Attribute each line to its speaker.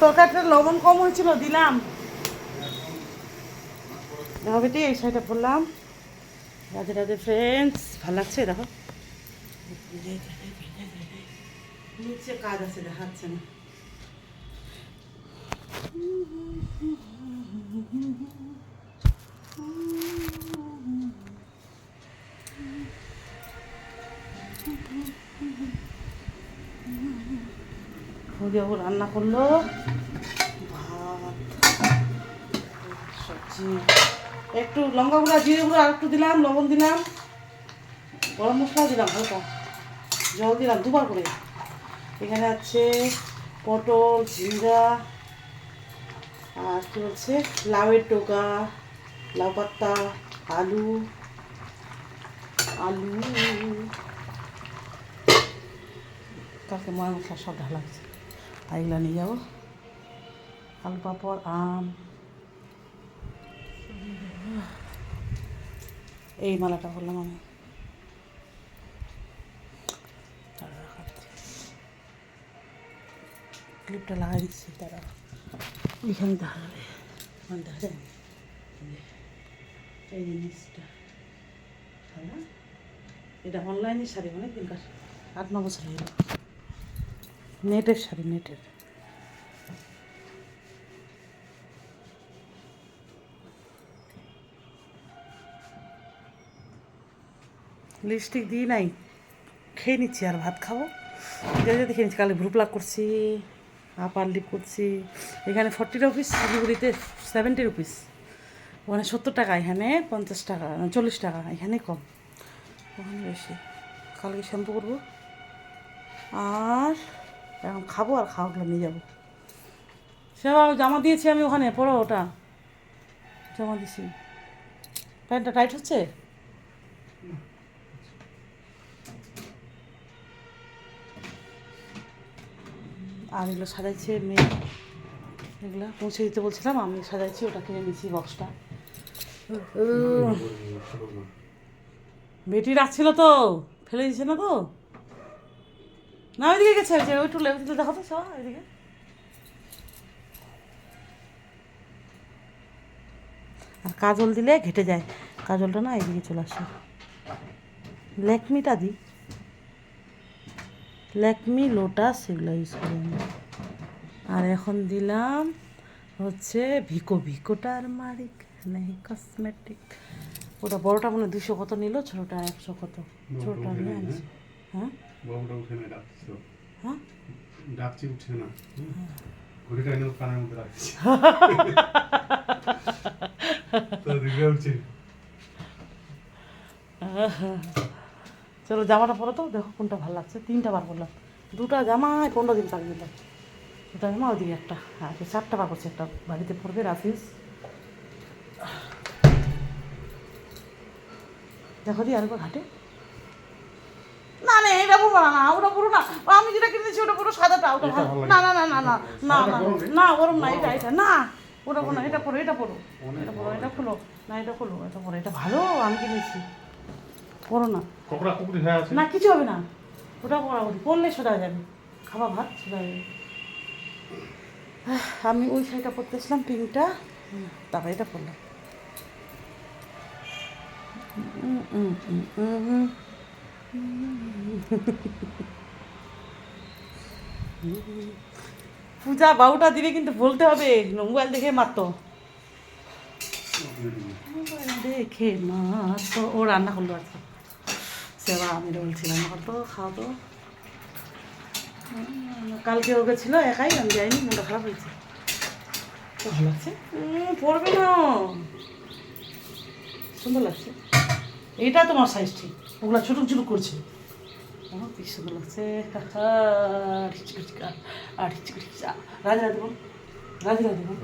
Speaker 1: তরকারিটা লবণ কম হয়েছিল, দিলাম। দেখো বেটি, এই শাড়িটা পরলাম। রাধে রাধে ফ্রেন্ডস, ভালো লাগছে? দেখো নিচে কাজ আছে, দেখাচ্ছে না। ও রান্না করলো ভাত, সবজি, একটু লঙ্কা গুঁড়া, জিরে গুঁড়া আর একটু দিলাম, লবণ দিলাম, গরম মশলা দিলাম, হালকা জল দিলাম, দুবার করে। এখানে আছে পটল, ঝিঙ্গা, আর কি বলছে লাউয়ের ডগা, লাউ পাত্তা, আলু আলু কালকে ময় মশলা সব ঢালা আছে, এগুলো নিয়ে যাবো। আলু পাঁপড়, আম, এই মালাটা করলাম আমি। ক্লিপটা লাগাই দিচ্ছি, তারা ওইখানে দেখা যাবে, দেখা যায় এই জিনিসটা। হ্যাঁ, এটা অনলাইনের শাড়ি, অনেক দিনকার, 8-9 বছর হয়ে গেল। নেটের শাড়ি, নেটের। লিপস্টিক দিই নাই, খেয়ে নিচ্ছি আর ভাত খাবো। যেতে খেয়ে নিচ্ছি, কালে ভ্রু প্লাক করছি, আপার লিপ করছি। এখানে 40 রুপিস, শিলিগুড়িতে 70 রুপিস, ওখানে 70 টাকা, এখানে 50 টাকা, 40 টাকা, এখানে কম, ওখানে বেশি। কালকে শ্যাম্পু করবো আর এখন খাবো, আর খাওয়াগুলো নিয়ে যাবো। সেবা জামা দিয়েছি আমি ওখানে, পরো ওটা জমা দিছি। প্যান্টটা টাইট হচ্ছে, আর এগুলো সাজাইছে মেয়ে, এগুলো পৌঁছে দিতে বলছিলাম, আমি সাজাইছি, ওটা কিনে নিয়েছি বক্সটা। বেটি রাখছিল তো, ফেলে দিচ্ছে না তো, না ওইদিকে গেছে, যে ওই টুলে দেখো তো সব ওইদিকে। আর কাজল দিলে ঘেটে যায়, কাজলটা না এইদিকে চলে আসে। ল্যাকমিটা দিই, ল্যাকমি, লোটাস, এগুলো ইউজ করি আমি। আর এখন দিলাম হচ্ছে ভিকোটা, আর মারিক নেই কসমেটিক। ওটা বড়টা মনে 200 কত নিল, ছোটোটা 100 কত, ছোটোটা নিয়ে আনছি। হ্যাঁ হ্যাঁ,
Speaker 2: ডাকছি উঠছে না, ঘুরিটা এনে কানের মধ্যে রাখছি।
Speaker 1: চলো জামাটা পরো তো, দেখো কোনটা ভালো লাগছে। 3টা বার করলাম, 2টা জামায় 15 দিন তাক দিলাম। 2টা জামা, ওইদিকে একটা, আর 4টা বার করছে, একটা বাড়িতে পড়বে রাফিজ। দেখো দি আরেকবার ঘাটে, না না এটা পুরো না, ওটা পুরো না, আমি যেটা কিনেছি ওটা পুরো সাদাটা, ওটা ভালো না, না না না না না না না, গরম না, এটা এটা না, ওটা পড়ো না, এটা পড়ো, এটা পড়ো, এটা পড়ো, এটা খুলো না, এটা খুলো, এটা পড়ো, এটা ভালো, আমি কিনেছি, পড়ো না, না কিছু হবে না, ওটা পড়া পড়লে সোজা যাবে, খাওয়া ভাত সোজা যাবে। আমি ওই শাড়িটা পরতেছিলাম, পিঙ্কটা, তারপরে এটা পরলাম। পূজা বাবুটা দিবে কিন্তু বলতে হবে, মোবাইল দেখে মারতো, মোবাইল দেখে মারতো। ও রান্না করলো আজকে, সেবা আমি বলছিলাম হয়তো খাওয়া তো, কালকে ও গেছিলো একাই, আমি যাইনি, মনটা খারাপ হয়েছে। তো ভালো লাগছে, পড়বে না, সুন্দর লাগছে। এইটা তোমার সাইজ ঠিক, ওগুলা ছুটুক ছুটুক করছে, কি সুন্দর লাগছে। আর রাধে রাধে বল, রাধে রাধে বল।